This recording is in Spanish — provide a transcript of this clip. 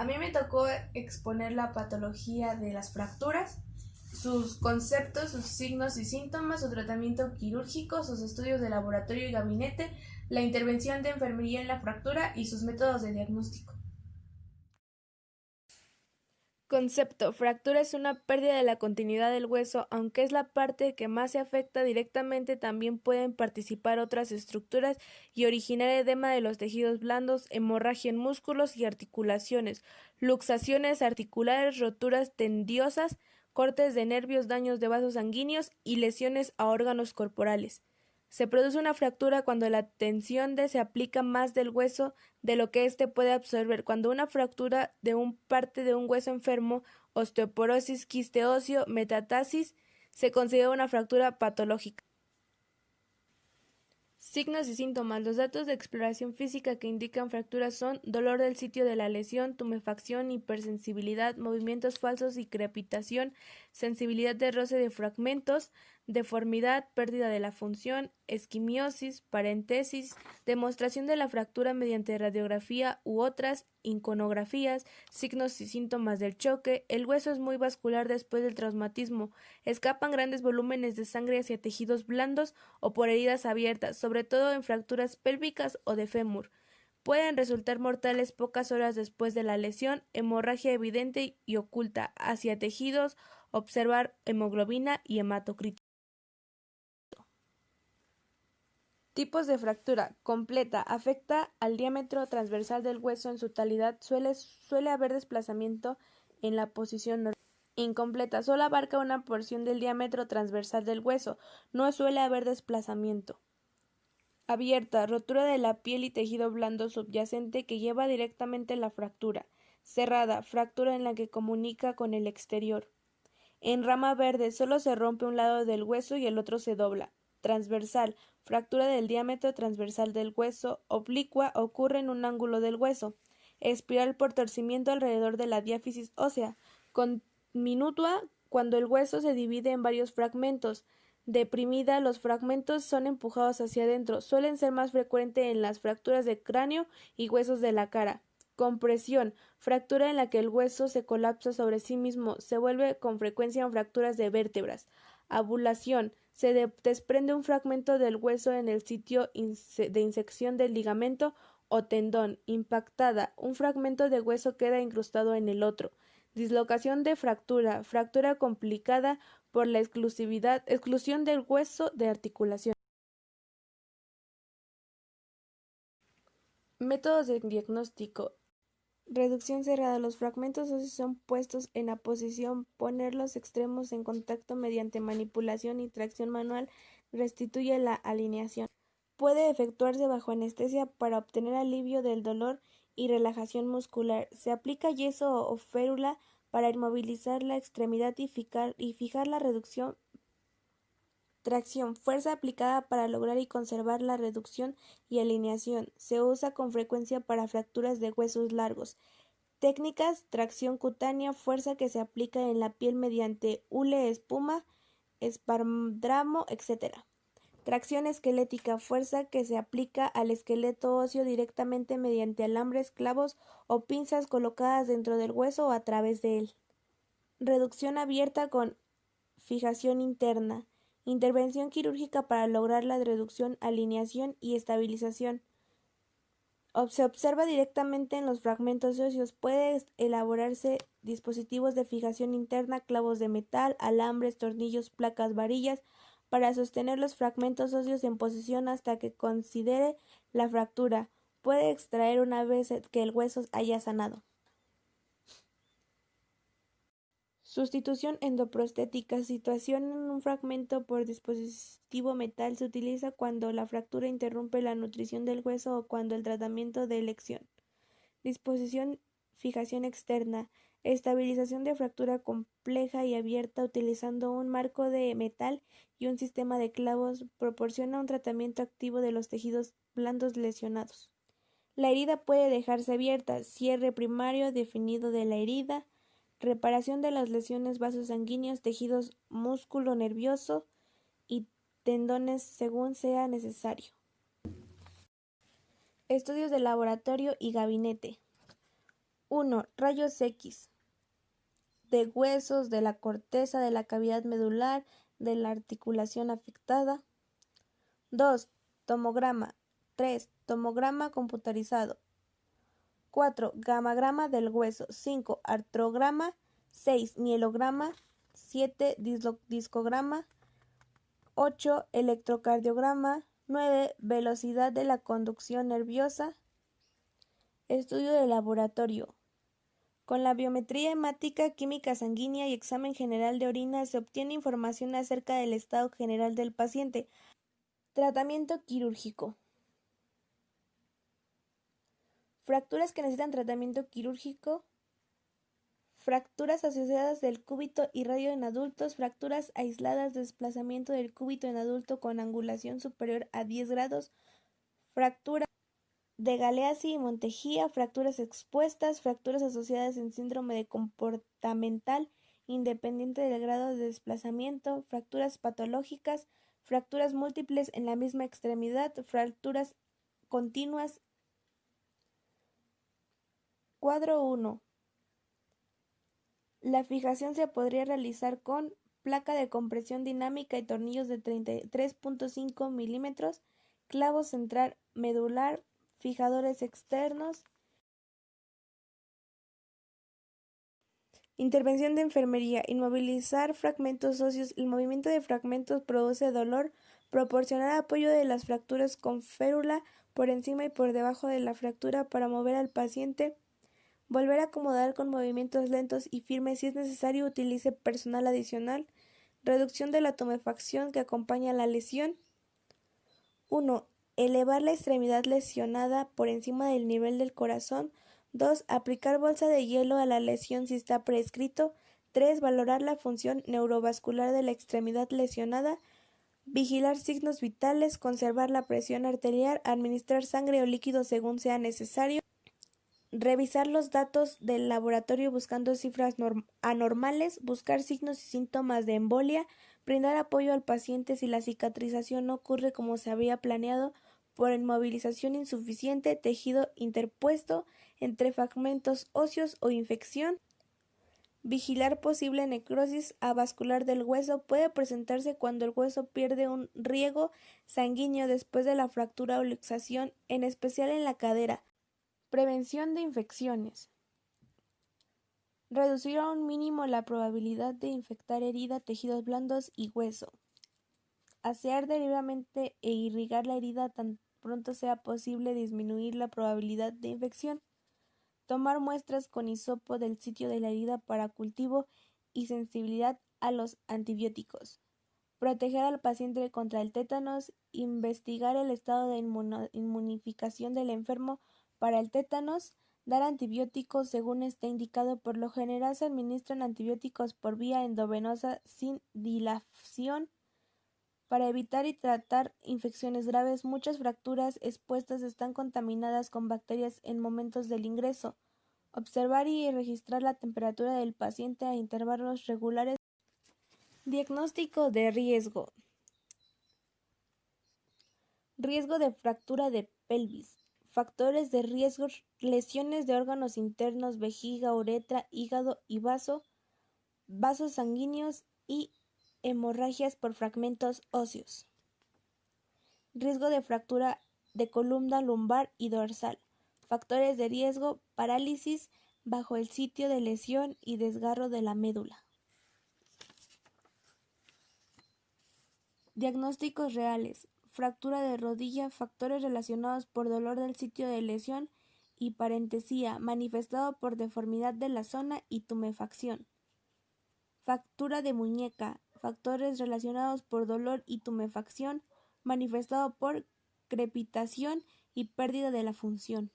A mí me tocó exponer la patología de las fracturas, sus conceptos, sus signos y síntomas, su tratamiento quirúrgico, sus estudios de laboratorio y gabinete, la intervención de enfermería en la fractura y sus métodos de diagnóstico. Concepto: fractura es una pérdida de la continuidad del hueso, aunque es la parte que más se afecta directamente, también pueden participar otras estructuras y originar edema de los tejidos blandos, hemorragia en músculos y articulaciones, luxaciones articulares, roturas tendinosas, cortes de nervios, daños de vasos sanguíneos y lesiones a órganos corporales. Se produce una fractura cuando la tensión se aplica más del hueso de lo que éste puede absorber. Cuando una fractura de un parte de un hueso enfermo, osteoporosis, quiste óseo, metástasis, se considera una fractura patológica. Signos y síntomas. Los datos de exploración física que indican fracturas son dolor del sitio de la lesión, tumefacción, hipersensibilidad, movimientos falsos y crepitación, sensibilidad de roce de fragmentos, deformidad, pérdida de la función, esquimiosis, paréntesis, demostración de la fractura mediante radiografía u otras iconografías, signos y síntomas del choque. El hueso es muy vascular después del traumatismo, escapan grandes volúmenes de sangre hacia tejidos blandos o por heridas abiertas, sobre todo en fracturas pélvicas o de fémur. Pueden resultar mortales pocas horas después de la lesión, hemorragia evidente y oculta hacia tejidos, observar hemoglobina y hematocrito. Tipos de fractura. Completa. Afecta al diámetro transversal del hueso en su totalidad. Suele haber desplazamiento en la posición normal. Incompleta. Solo abarca una porción del diámetro transversal del hueso. No suele haber desplazamiento. Abierta. Rotura de la piel y tejido blando subyacente que lleva directamente la fractura. Cerrada. Fractura en la que comunica con el exterior. En rama verde. Solo se rompe un lado del hueso y el otro se dobla. Transversal. Fractura del diámetro transversal del hueso. Oblicua. Ocurre en un ángulo del hueso. Espiral por torcimiento alrededor de la diáfisis ósea. Conminuta cuando el hueso se divide en varios fragmentos. Deprimida, los fragmentos son empujados hacia adentro. Suelen ser más frecuentes en las fracturas de cráneo y huesos de la cara. Compresión, fractura en la que el hueso se colapsa sobre sí mismo. Se vuelve con frecuencia en fracturas de vértebras. Abulación, se desprende un fragmento del hueso en el sitio de insección del ligamento o tendón. Impactada, un fragmento de hueso queda incrustado en el otro. Dislocación de fractura, fractura complicada por la exclusión del hueso de articulación. Métodos de diagnóstico. Reducción cerrada. Los fragmentos óseos son puestos en la posición. Poner los extremos en contacto mediante manipulación y tracción manual restituye la alineación. Puede efectuarse bajo anestesia para obtener alivio del dolor y relajación muscular. Se aplica yeso o férula para inmovilizar la extremidad y fijar la reducción. Tracción, fuerza aplicada para lograr y conservar la reducción y alineación. Se usa con frecuencia para fracturas de huesos largos. Técnicas: tracción cutánea, fuerza que se aplica en la piel mediante hule, espuma, esparadrapo, etc. Tracción esquelética, fuerza que se aplica al esqueleto óseo directamente mediante alambres, clavos o pinzas colocadas dentro del hueso o a través de él. Reducción abierta con fijación interna. Intervención quirúrgica para lograr la reducción, alineación y estabilización. Se observa directamente en los fragmentos óseos. Puede elaborarse dispositivos de fijación interna, clavos de metal, alambres, tornillos, placas, varillas, para sostener los fragmentos óseos en posición hasta que considere la fractura. Puede extraer una vez que el hueso haya sanado. Sustitución endoprostética. Situación en un fragmento por dispositivo metal. Se utiliza cuando la fractura interrumpe la nutrición del hueso o cuando el tratamiento de elección. Disposición fijación externa. Estabilización de fractura compleja y abierta utilizando un marco de metal y un sistema de clavos. Proporciona un tratamiento activo de los tejidos blandos lesionados. La herida puede dejarse abierta. Cierre primario definido de la herida. Reparación de las lesiones, vasos sanguíneos, tejidos músculo nervioso y tendones según sea necesario. Estudios de laboratorio y gabinete. 1. Rayos X de huesos, de la corteza, de la cavidad medular, de la articulación afectada. 2. Tomograma. 3. Tomograma computarizado. 4. Gamagrama del hueso. 5. Artrograma. 6. Mielograma. 7. Discograma. 8. Electrocardiograma. 9. Velocidad de la conducción nerviosa. Estudio de laboratorio. Con la biometría hemática, química sanguínea y examen general de orina se obtiene información acerca del estado general del paciente. Tratamiento quirúrgico. Fracturas que necesitan tratamiento quirúrgico. Fracturas asociadas del cúbito y radio en adultos, fracturas aisladas, desplazamiento del cúbito en adulto con angulación superior a 10 grados, fractura de Galeazzi y Montegía, fracturas expuestas, fracturas asociadas en síndrome de comportamental independiente del grado de desplazamiento, fracturas patológicas, fracturas múltiples en la misma extremidad, fracturas continuas. Cuadro 1. La fijación se podría realizar con placa de compresión dinámica y tornillos de 33.5 milímetros, clavo central medular, fijadores externos. Intervención de enfermería. Inmovilizar fragmentos óseos. El movimiento de fragmentos produce dolor. Proporcionar apoyo de las fracturas con férula por encima y por debajo de la fractura para mover al paciente. Volver a acomodar con movimientos lentos y firmes. Si es necesario, utilice personal adicional. Reducción de la tumefacción que acompaña la lesión. 1. Elevar la extremidad lesionada por encima del nivel del corazón. 2. Aplicar bolsa de hielo a la lesión si está prescrito. 3. Valorar la función neurovascular de la extremidad lesionada. Vigilar signos vitales. Conservar la presión arterial. Administrar sangre o líquido según sea necesario. Revisar los datos del laboratorio buscando cifras anormales, buscar signos y síntomas de embolia, brindar apoyo al paciente si la cicatrización no ocurre como se había planeado por inmovilización insuficiente, tejido interpuesto entre fragmentos óseos o infección. Vigilar posible necrosis avascular del hueso puede presentarse cuando el hueso pierde un riego sanguíneo después de la fractura o luxación, en especial en la cadera. Prevención de infecciones. Reducir a un mínimo la probabilidad de infectar herida, tejidos blandos y hueso. Asear debidamente e irrigar la herida tan pronto sea posible, disminuir la probabilidad de infección. Tomar muestras con hisopo del sitio de la herida para cultivo y sensibilidad a los antibióticos. Proteger al paciente contra el tétanos. Investigar el estado de inmunificación del enfermo para el tétanos, dar antibióticos según esté indicado. Por lo general se administran antibióticos por vía endovenosa sin dilación para evitar y tratar infecciones graves. Muchas fracturas expuestas están contaminadas con bacterias en momentos del ingreso. Observar y registrar la temperatura del paciente a intervalos regulares. Diagnóstico de riesgo. Riesgo de fractura de pelvis. Factores de riesgo: lesiones de órganos internos, vejiga, uretra, hígado y vasos sanguíneos y hemorragias por fragmentos óseos. Riesgo de fractura de columna lumbar y dorsal. Factores de riesgo: parálisis bajo el sitio de lesión y desgarro de la médula. Diagnósticos reales. Fractura de rodilla, factores relacionados por dolor del sitio de lesión y parentesía, manifestado por deformidad de la zona y tumefacción. Fractura de muñeca, factores relacionados por dolor y tumefacción, manifestado por crepitación y pérdida de la función.